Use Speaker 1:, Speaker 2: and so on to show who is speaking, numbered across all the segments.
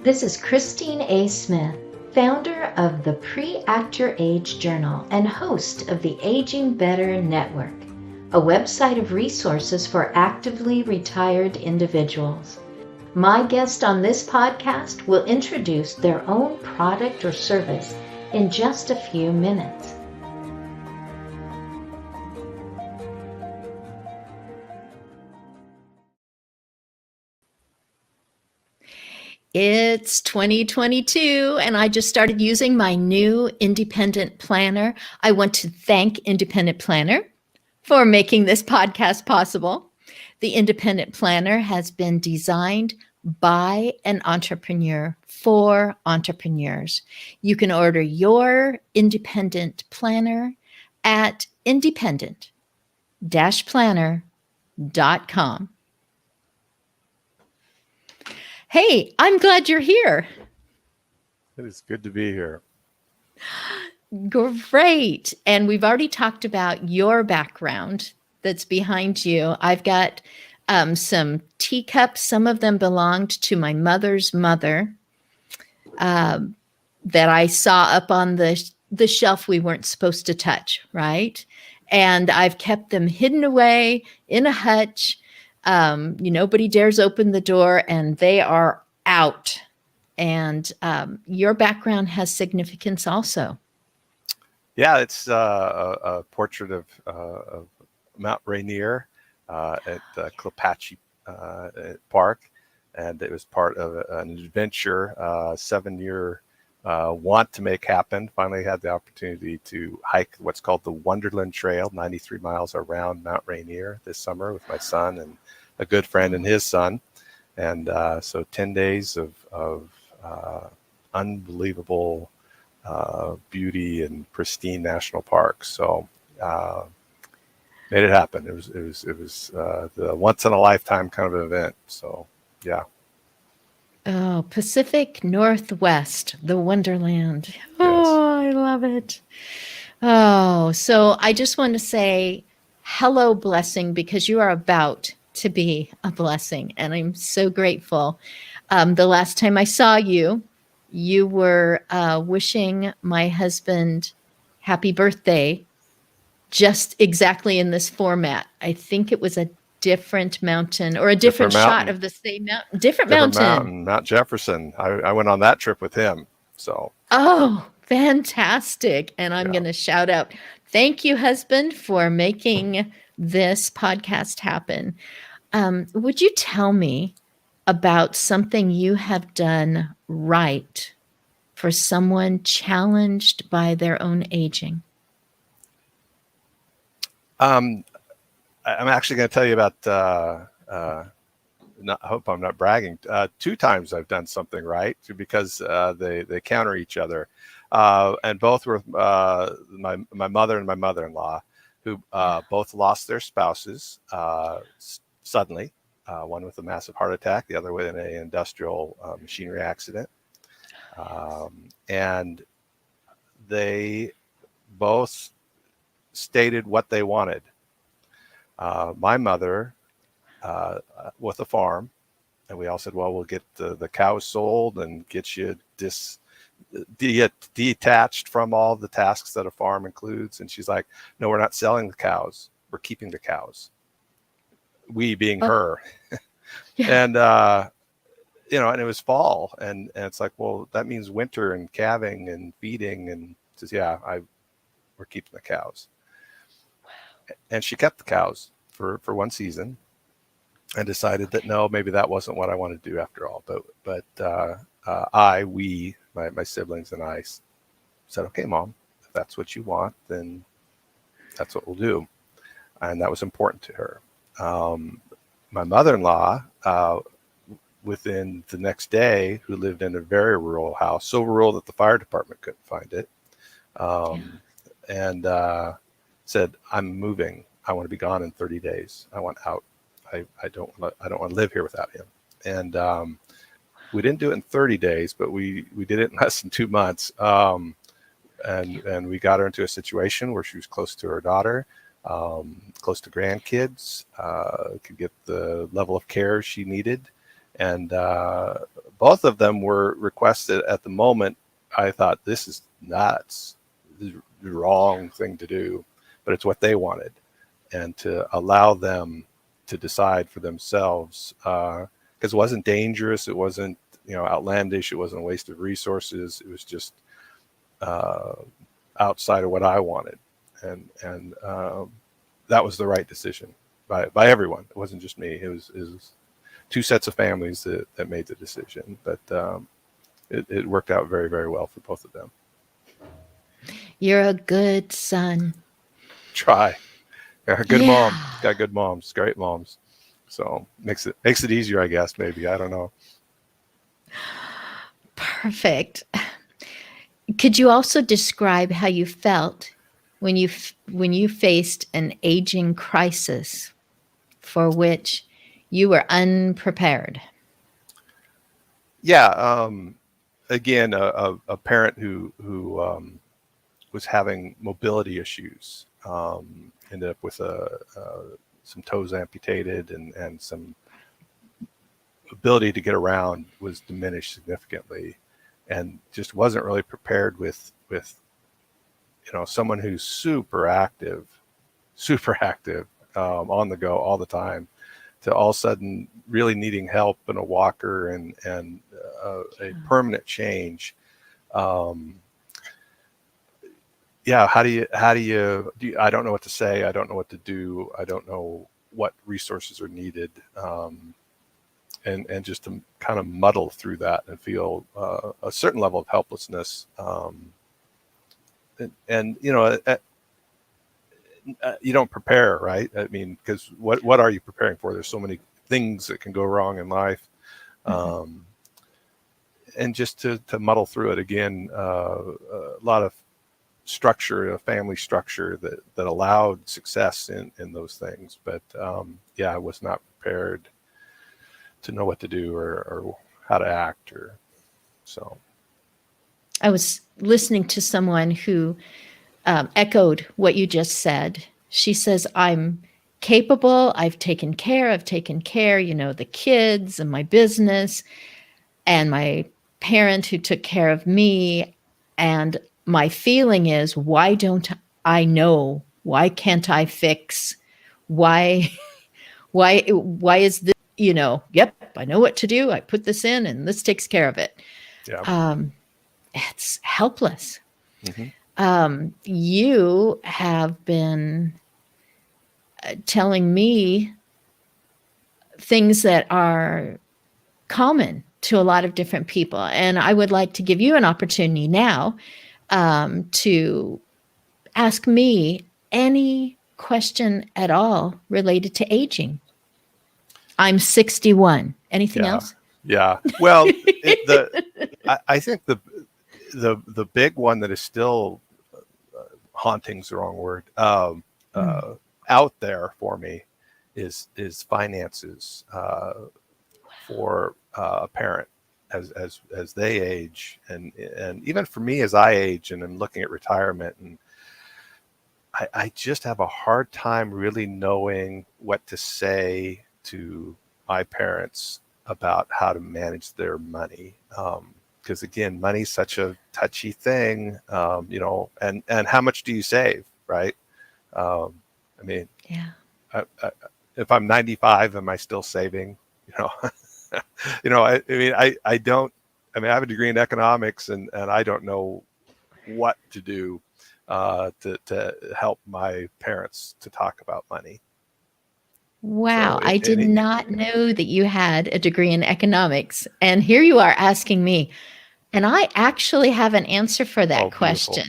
Speaker 1: This is Christine A. Smith, founder of the Pre-Act Your Age Journal and host of the Aging Better Network, a website of resources for actively retired individuals. My guest on this podcast will introduce their own product or service in just a few minutes. It's 2022 and I just started using my new independent planner. I want to thank Independent Planner for making this podcast possible. The Independent Planner has been designed by an entrepreneur for entrepreneurs. You can order your independent planner at independent-planner.com. Hey, I'm glad you're here.
Speaker 2: It is good to be here.
Speaker 1: Great. And we've already talked about your background that's behind you. I've got some teacups. Some of them belonged to my mother's mother that I saw up on the shelf we weren't supposed to touch, right? And I've kept them hidden away in a hutch. Nobody dares open the door and they are out. And your background has significance also.
Speaker 2: Yeah, it's a portrait of Mount Rainier at Clepatchie Park. And it was part of an adventure, 7-year want to make happen. Finally had the opportunity to hike what's called the Wonderland Trail, 93 miles around Mount Rainier this summer with my son and a good friend and his son. And so 10 days of unbelievable beauty and pristine national parks. So made it happen. It was the once in a lifetime kind of event. So yeah.
Speaker 1: Oh, Pacific Northwest, the Wonderland. Oh, yes. I love it. Oh, so I just want to say hello, blessing, because you are about to be a blessing. And I'm so grateful. The last time I saw you, you were wishing my husband happy birthday, just exactly in this format. I think it was a different mountain or a different shot of the same mountain. Different mountain.
Speaker 2: Mount Jefferson. I went on that trip with him. So.
Speaker 1: Oh, fantastic. And I'm going to shout out, thank you, husband, for making this podcast happen. Would you tell me about something you have done right for someone challenged by their own aging?
Speaker 2: I'm actually going to tell you about, I hope I'm not bragging, 2 times I've done something right because they counter each other. And both were my mother and my mother-in-law, who both lost their spouses suddenly, one with a massive heart attack, the other with an industrial machinery accident. And they both stated what they wanted. My mother with a farm, and we all said, well, we'll get the cows sold and get you detached from all the tasks that a farm includes. And she's like, no, we're not selling the cows. We're keeping the cows. We being her. Yeah. And, and it was fall. And it's like, well, that means winter and calving and feeding. And says, yeah, we're keeping the cows. Wow. And she kept the cows for one season and decided that, no, maybe that wasn't what I wanted to do after all. But my siblings and I said, okay, Mom, if that's what you want, then that's what we'll do. And that was important to her. My mother-in-law, within the next day, who lived in a very rural house, so rural that the fire department couldn't find it, and said, I'm moving. I want to be gone in 30 days. I want out. I don't want to live here without him. And we didn't do it in 30 days, but we did it in less than 2 months. And we got her into a situation where she was close to her daughter, close to grandkids, could get the level of care she needed. And both of them were requested at the moment. I thought, this is nuts. This is the wrong thing to do, but it's what they wanted. And to allow them to decide for themselves, because it wasn't dangerous, it wasn't, outlandish, it wasn't a waste of resources. It was just outside of what I wanted, and that was the right decision by everyone. It wasn't just me. It was two sets of families that made the decision, but it worked out very, very well for both of them.
Speaker 1: You're a good son.
Speaker 2: Try. Good mom. Got good moms, great moms. So makes it easier, I guess. Maybe, I don't know.
Speaker 1: Perfect. Could you also describe how you felt when you faced an aging crisis for which you were unprepared?
Speaker 2: Yeah. Again, a parent who was having mobility issues, ended up with some toes amputated, and some ability to get around was diminished significantly, and just wasn't really prepared with someone who's super active, on the go all the time, to all of a sudden really needing help and a walker and a permanent change. Yeah, how do you I don't know what to say. I don't know what to do. I don't know what resources are needed. And just to kind of muddle through that and feel a certain level of helplessness. And you don't prepare, right? I mean, because what are you preparing for? There's so many things that can go wrong in life. And just to muddle through it again, a lot of structure, a family structure that allowed success in those things. But I was not prepared to know what to do or how to act, or so.
Speaker 1: I was listening to someone who echoed what you just said. She says, I'm capable. I've taken care, the kids and my business and my parent who took care of me. And my feeling is, why don't I know? Why can't I fix? Why is this, yep, I know what to do. I put this in and this takes care of it.
Speaker 2: Yeah.
Speaker 1: It's helpless.
Speaker 2: Mm-hmm.
Speaker 1: You have been telling me things that are common to a lot of different people. And I would like to give you an opportunity now to ask me any question at all related to aging. I'm 61. Anything else?
Speaker 2: Yeah. Well, I think the big one that is still haunting's the wrong word, out there for me is finances for a parent as they age, and even for me as I age and I'm looking at retirement, and I just have a hard time really knowing what to say to my parents about how to manage their money. Because again, money's such a touchy thing, and how much do you save, right? I mean,
Speaker 1: yeah.
Speaker 2: If I'm 95, am I still saving? I don't. I mean, I have a degree in economics, and I don't know what to do to help my parents to talk about money.
Speaker 1: Wow, I did not know that you had a degree in economics, and here you are asking me, and I actually have an answer for that question.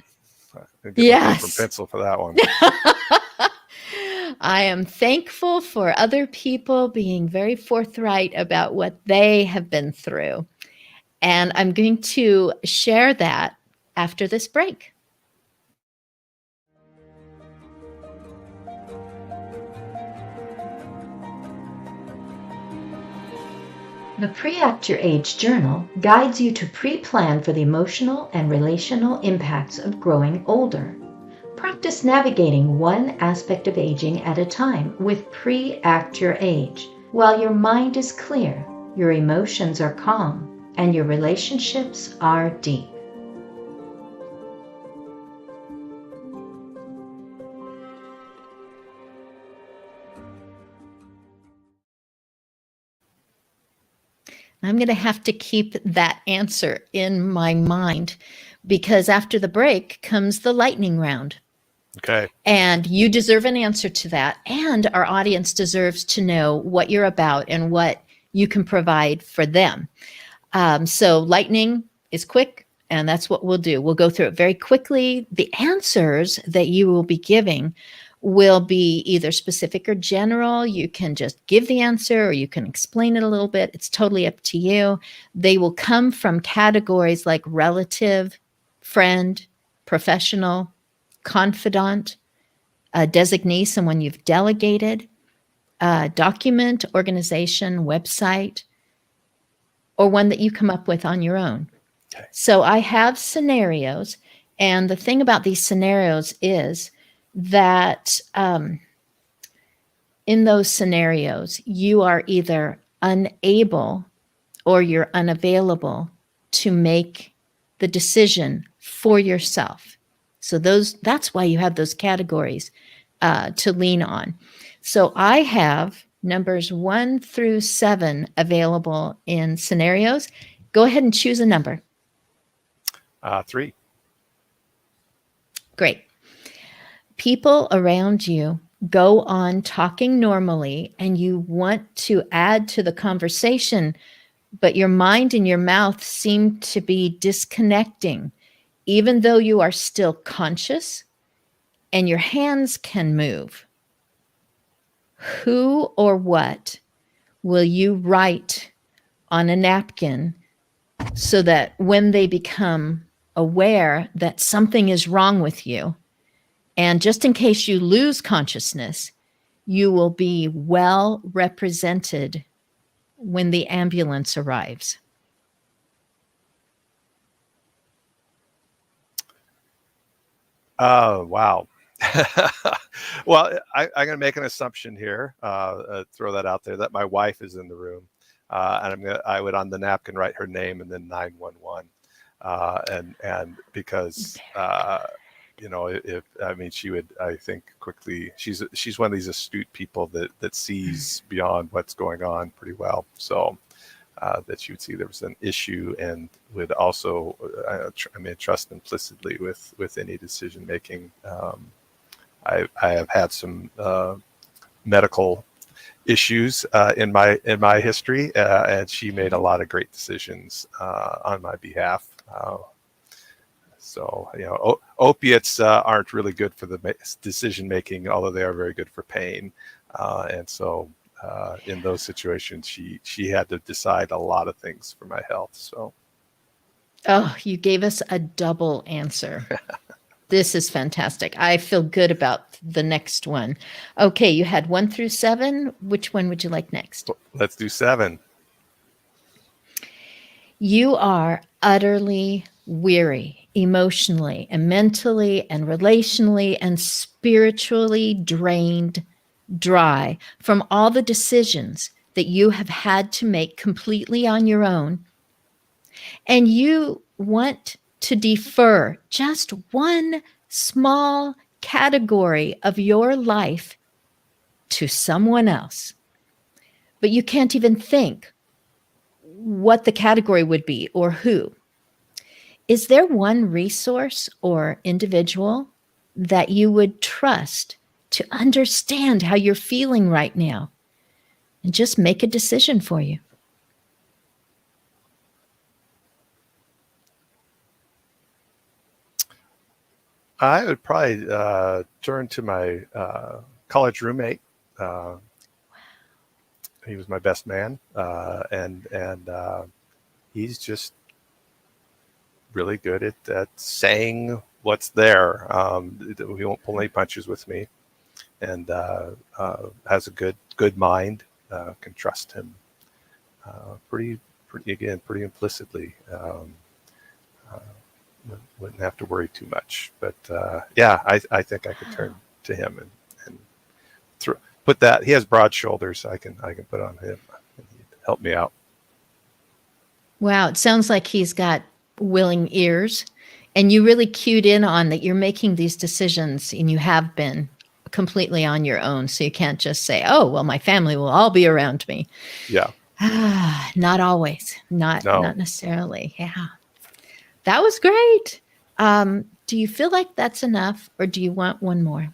Speaker 2: Yes, paper and pencil for that one.
Speaker 1: I am thankful for other people being very forthright about what they have been through, and I'm going to share that after this break. The Pre-Act Your Age Journal guides you to pre-plan for the emotional and relational impacts of growing older. Practice navigating one aspect of aging at a time with Pre-Act Your Age. While your mind is clear, your emotions are calm, and your relationships are deep. I'm going to have to keep that answer in my mind because after the break comes the lightning round.
Speaker 2: Okay.
Speaker 1: And you deserve an answer to that. And our audience deserves to know what you're about and what you can provide for them. So lightning is quick, and that's what we'll do. We'll go through it very quickly. The answers that you will be giving will be either specific or general. You can just give the answer or you can explain it a little bit. It's totally up to you. They will come from categories like relative, friend, professional, confidant, a designee, someone you've delegated, document, organization, website, or one that you come up with on your own.
Speaker 2: Okay.
Speaker 1: So I have scenarios, and the thing about these scenarios is that in those scenarios, you are either unable or you're unavailable to make the decision for yourself. So that's why you have those categories to lean on. So I have numbers 1 through 7 available in scenarios. Go ahead and choose a number.
Speaker 2: 3.
Speaker 1: Great. People around you go on talking normally and you want to add to the conversation, but your mind and your mouth seem to be disconnecting, even though you are still conscious and your hands can move. Who or what will you write on a napkin so that when they become aware that something is wrong with you, and just in case you lose consciousness, you will be well represented when the ambulance arrives?
Speaker 2: Wow. Well, I'm going to make an assumption here, throw that out there, that my wife is in the room. And I would on the napkin write her name and then 911. And because, she would, I think, quickly, she's one of these astute people that sees beyond what's going on pretty well. So that she would see there was an issue and would also, trust implicitly with any decision making. I have had some medical issues in my history, and she made a lot of great decisions on my behalf. So opiates aren't really good for the decision making, although they are very good for pain. And so in those situations, she had to decide a lot of things for my health. So.
Speaker 1: Oh, you gave us a double answer. This is fantastic. I feel good about the next one. Okay, you had 1 through 7. Which one would you like next?
Speaker 2: Let's do 7.
Speaker 1: You are utterly weary, emotionally and mentally and relationally and spiritually drained dry from all the decisions that you have had to make completely on your own. And you want to defer just one small category of your life to someone else. But you can't even think what the category would be or who. Is there one resource or individual that you would trust to understand how you're feeling right now and just make a decision for you?
Speaker 2: I would probably turn to my college roommate. He was my best man, and he's just really good at saying what's there. He won't pull any punches with me, and has a good mind. Can trust him pretty implicitly. Wouldn't have to worry too much. But I think I could turn to him and put that. He has broad shoulders. I can put on him and he'd help me out.
Speaker 1: Wow, it sounds like he's got willing ears, and you really cued in on that you're making these decisions and you have been completely on your own. So you can't just say, oh, well, my family will all be around me.
Speaker 2: Yeah.
Speaker 1: Not always, not
Speaker 2: No.
Speaker 1: necessarily. Yeah. That was great. Do you feel like that's enough or do you want one more?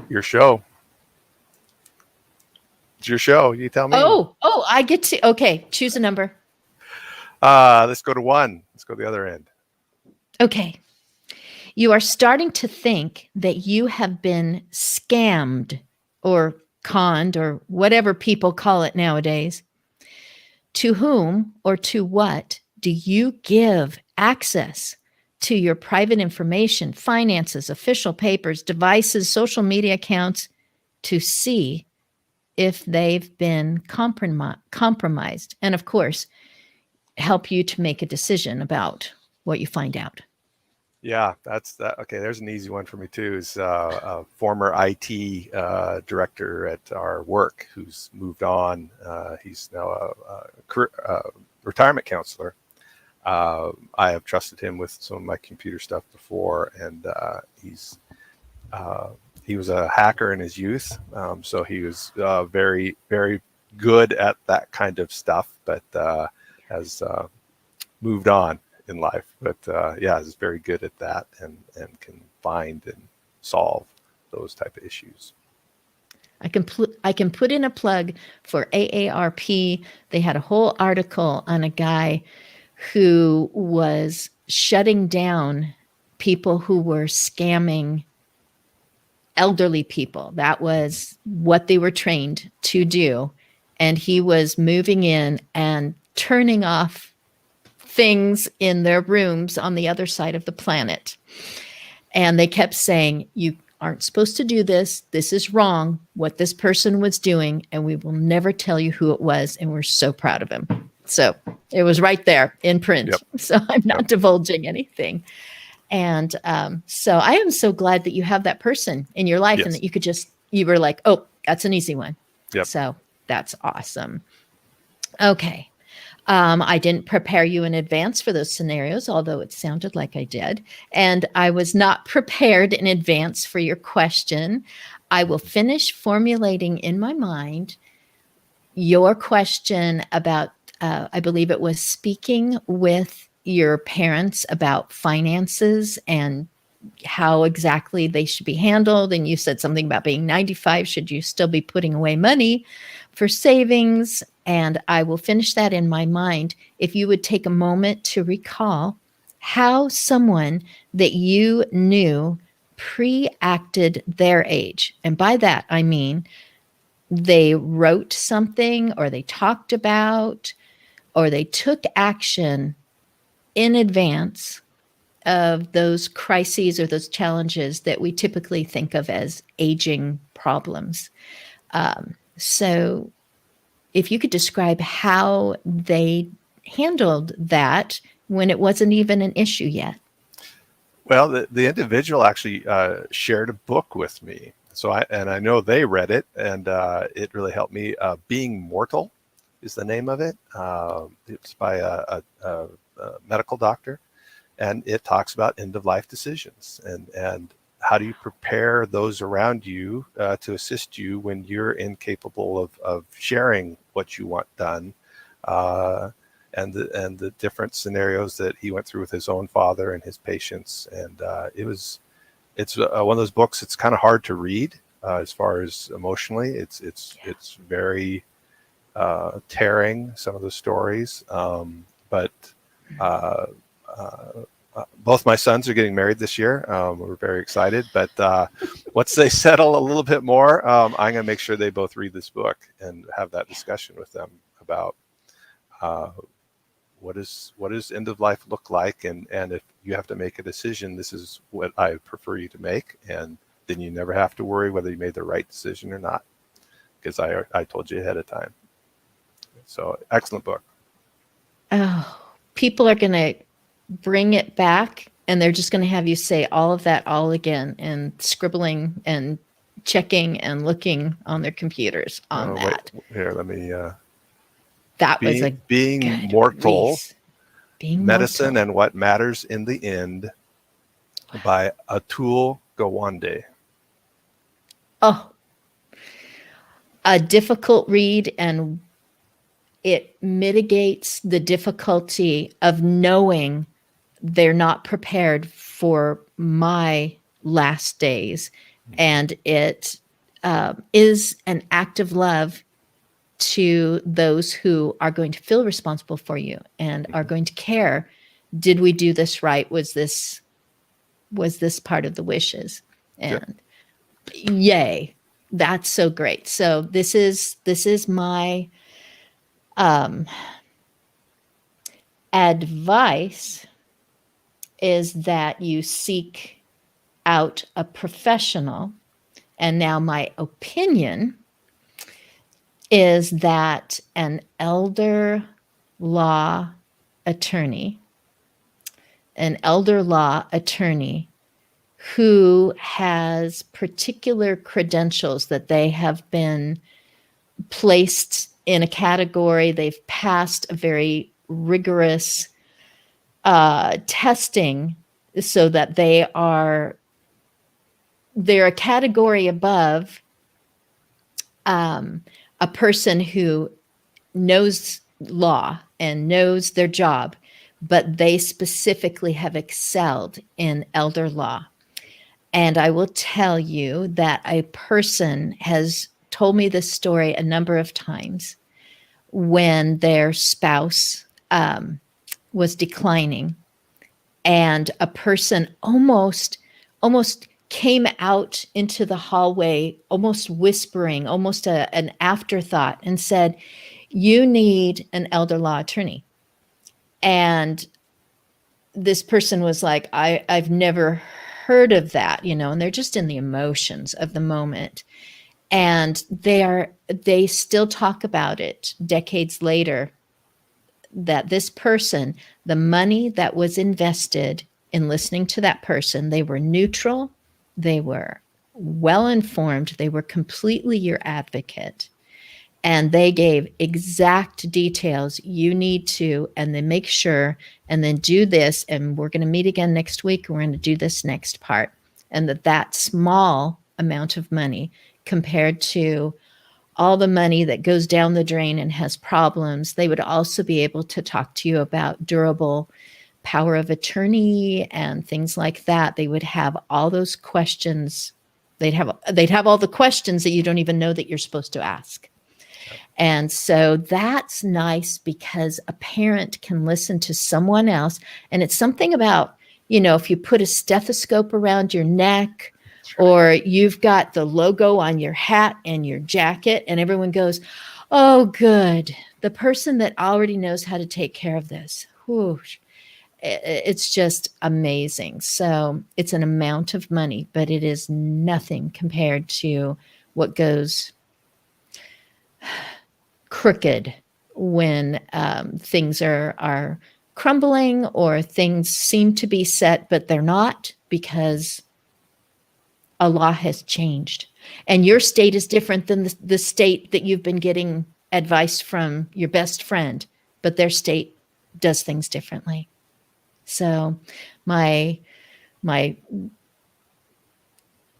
Speaker 2: Your show. It's your show. You tell me.
Speaker 1: Oh, I get to, okay, choose a number.
Speaker 2: Let's go to 1. Let's go to the other end.
Speaker 1: Okay. You are starting to think that you have been scammed or conned or whatever people call it nowadays. To whom or to what do you give access to your private information, finances, official papers, devices, social media accounts to see if they've been compromised? And of course, help you to make a decision about what you find out.
Speaker 2: Yeah, that's that. Okay, there's an easy one for me too. Is a former IT director at our work who's moved on. He's now a retirement counselor. I have trusted him with some of my computer stuff before, and he was a hacker in his youth, so he was very, very good at that kind of stuff, but has moved on in life. But yeah, is very good at that and can find and solve those type of issues.
Speaker 1: I can put in a plug for AARP. They had a whole article on a guy who was shutting down people who were scamming elderly people. That was what they were trained to do. And he was moving in and turning off things in their rooms on the other side of the planet. And they kept saying, you aren't supposed to do this. This is wrong, what this person was doing. And we will never tell you who it was. And we're so proud of him. So it was right there in print.
Speaker 2: Yep.
Speaker 1: So I'm not divulging anything. And so I am so glad that you have that person in your life,
Speaker 2: Yes.
Speaker 1: and that you were like, oh, that's an easy one.
Speaker 2: Yep.
Speaker 1: So that's awesome. Okay. I didn't prepare you in advance for those scenarios, although it sounded like I did. And I was not prepared in advance for your question. I will finish formulating in my mind your question about, I believe it was speaking with your parents about finances and how exactly they should be handled. And you said something about being 95. Should you still be putting away money for savings? And I will finish that in my mind. If you would take a moment to recall how someone that you knew pre-acted their age. And by that, I mean, they wrote something or they talked about or they took action in advance of those crises or those challenges that we typically think of as aging problems. So if you could describe how they handled that when it wasn't even an issue yet.
Speaker 2: Well, the individual actually shared a book with me. So I know they read it, and it really helped me. Being Mortal is the name of it. It's by a medical doctor, and it talks about end-of-life decisions and how do you prepare those around you to assist you when you're incapable of sharing what you want done, and the different scenarios that he went through with his own father and his patients. And it's one of those books. It's kind of hard to read as far as emotionally. It's very tearing, some of the stories, but both my sons are getting married this year. We're very excited, but once they settle a little bit more, I'm going to make sure they both read this book and have that discussion with them about what does end of life look like, and if you have to make a decision, this is what I prefer you to make, and then you never have to worry whether you made the right decision or not, because I told you ahead of time. So excellent book.
Speaker 1: Oh, people are going to bring it back and they're just going to have you say all of that all again and scribbling and checking and looking on their computers on that.
Speaker 2: Wait, here, let me
Speaker 1: That was a
Speaker 2: Being
Speaker 1: good
Speaker 2: mortal,
Speaker 1: Reese. Being
Speaker 2: medicine,
Speaker 1: mortal.
Speaker 2: and what matters in the end by Atul Gawande.
Speaker 1: Oh, a difficult read, and it mitigates the difficulty of knowing they're not prepared for my last days. And it is an act of love to those who are going to feel responsible for you and are going to care. Did we do this right? Was this part of the wishes? And yay, that's so great. So this is my advice, is that you seek out a professional. And now my opinion is that an elder law attorney who has particular credentials, that they have been placed in a category, they've passed a very rigorous testing, so that they're a category above a person who knows law and knows their job, but they specifically have excelled in elder law. And I will tell you that a person has told me this story a number of times when their spouse was declining, and a person almost came out into the hallway, almost whispering, almost an afterthought, and said, "You need an elder law attorney." And this person was like, I've never heard of that, and they're just in the emotions of the moment. And they still talk about it decades later, that this person, the money that was invested in listening to that person, they were neutral, they were well informed, they were completely your advocate, and they gave exact details. You need to, and then make sure, and then do this, and we're going to meet again next week, we're going to do this next part. And that small amount of money compared to all the money that goes down the drain and has problems, they would also be able to talk to you about durable power of attorney and things like that. They would have all those questions. They'd have all the questions that you don't even know that you're supposed to ask. And so that's nice, because a parent can listen to someone else. And it's something about, if you put a stethoscope around your neck, or you've got the logo on your hat and your jacket, and everyone goes, "Oh, good. The person that already knows how to take care of this." Whoosh. It's just amazing. So it's an amount of money, but it is nothing compared to what goes crooked when things are crumbling, or things seem to be set, but they're not, because a law has changed. And your state is different than the state that you've been getting advice from your best friend, but their state does things differently. So my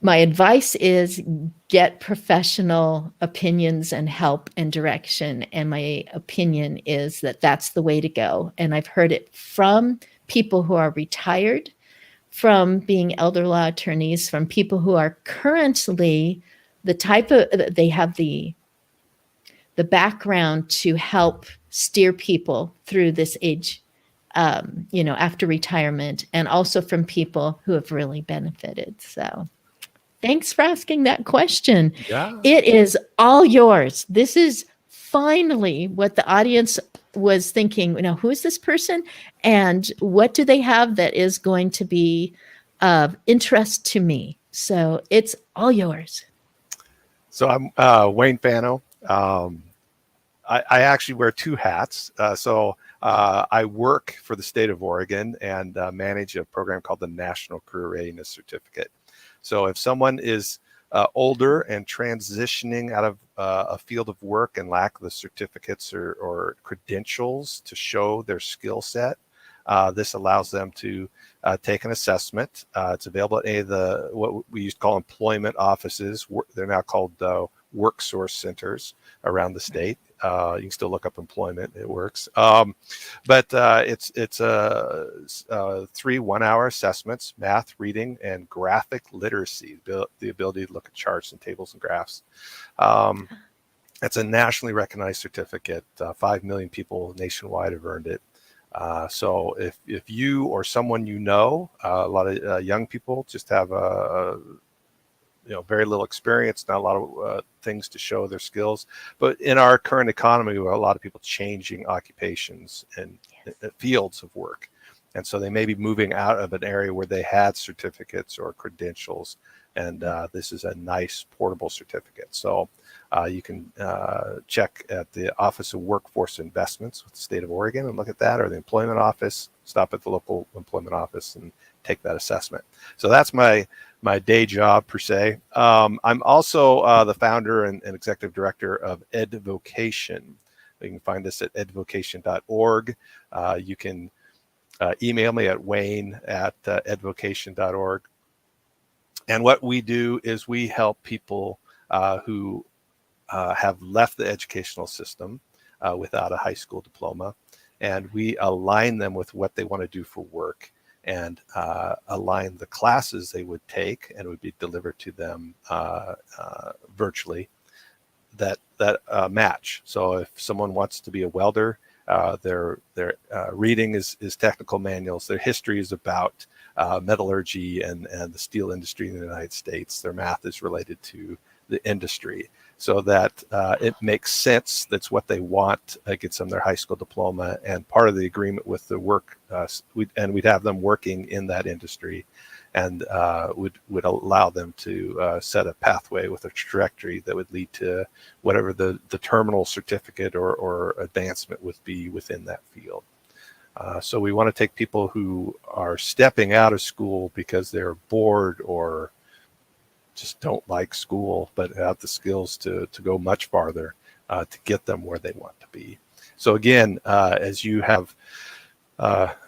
Speaker 1: advice is, get professional opinions and help and direction. And my opinion is that that's the way to go. And I've heard it from people who are retired from being elder law attorneys, from people who are currently they have the background to help steer people through this age, after retirement, and also from people who have really benefited. So thanks for asking that question.
Speaker 2: Yeah.
Speaker 1: It is all yours. This is finally what the audience was thinking. Who is this person, and what do they have that is going to be of interest to me? So it's all yours.
Speaker 2: So I'm Wayne Fanno. I actually wear two hats. I work for the state of Oregon and manage a program called the National Career Readiness Certificate. So if someone is older and transitioning out of a field of work and lack the certificates or credentials to show their skill set, this allows them to take an assessment. It's available at any of the what we used to call employment offices. They're now called work source centers around the state. You can still look up employment; it works. But it's 3 1-hour assessments: math, reading, and graphic literacy. The ability to look at charts and tables and graphs. It's a nationally recognized certificate. 5 million people nationwide have earned it. So if you or someone you know, a lot of young people just have very little experience, not a lot of things to show their skills. But in our current economy, we have a lot of people changing occupations and fields of work. And so they may be moving out of an area where they had certificates or credentials. And this is a nice portable certificate. So you can check at the Office of Workforce Investments with the state of Oregon and look at that, or the employment office. Stop at the local employment office and take that assessment. So that's my day job per se. I'm also the founder and executive director of EdVocation. You can find us at edvocation.org. You can email me at wayne@edvocation.org. And what we do is we help people who have left the educational system without a high school diploma, and we align them with what they want to do for work, and align the classes they would take and would be delivered to them virtually that match. So if someone wants to be a welder, their reading is technical manuals. Their history is about metallurgy and the steel industry in the United States. Their math is related to the industry, so that it makes sense. That's what they want. Gets them their high school diploma, and part of the agreement with the work, we'd have them working in that industry, and would allow them to set a pathway with a trajectory that would lead to whatever the terminal certificate or advancement would be within that field. So we want to take people who are stepping out of school because they're bored or just don't like school, but have the skills to go much farther to get them where they want to be. So again, as you have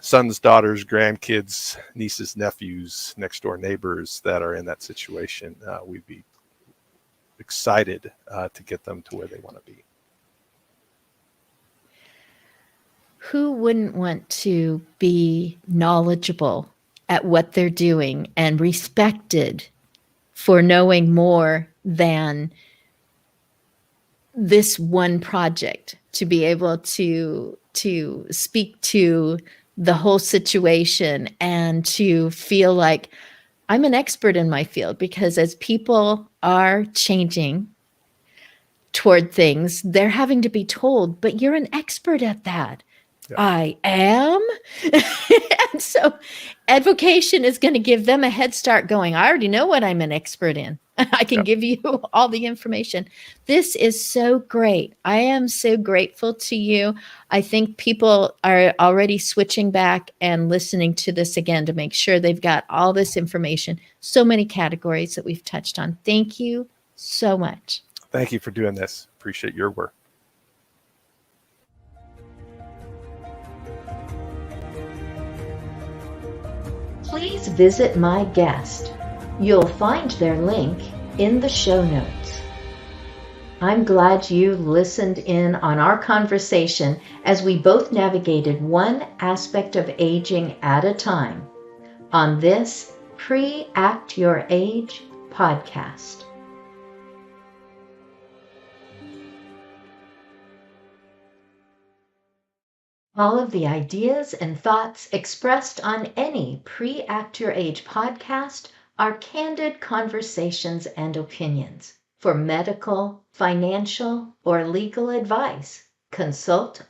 Speaker 2: sons, daughters, grandkids, nieces, nephews, next door neighbors that are in that situation, we'd be excited to get them to where they want to be.
Speaker 1: Who wouldn't want to be knowledgeable at what they're doing and respected for knowing more than this one project, to be able to speak to the whole situation and to feel like I'm an expert in my field? Because as people are changing toward things, they're having to be told, but you're an expert at that. Yeah. I am. And so Edvocation is going to give them a head start going, I already know what I'm an expert in. I can give you all the information. This is so great. I am so grateful to you. I think people are already switching back and listening to this again to make sure they've got all this information. So many categories that we've touched on. Thank you so much.
Speaker 2: Thank you for doing this. Appreciate your work.
Speaker 1: Please visit my guest. You'll find their link in the show notes. I'm glad you listened in on our conversation as we both navigated one aspect of aging at a time on this Pre-Act Your Age podcast. All of the ideas and thoughts expressed on any Pre-Act Your Age podcast are candid conversations and opinions. For medical, financial, or legal advice, consult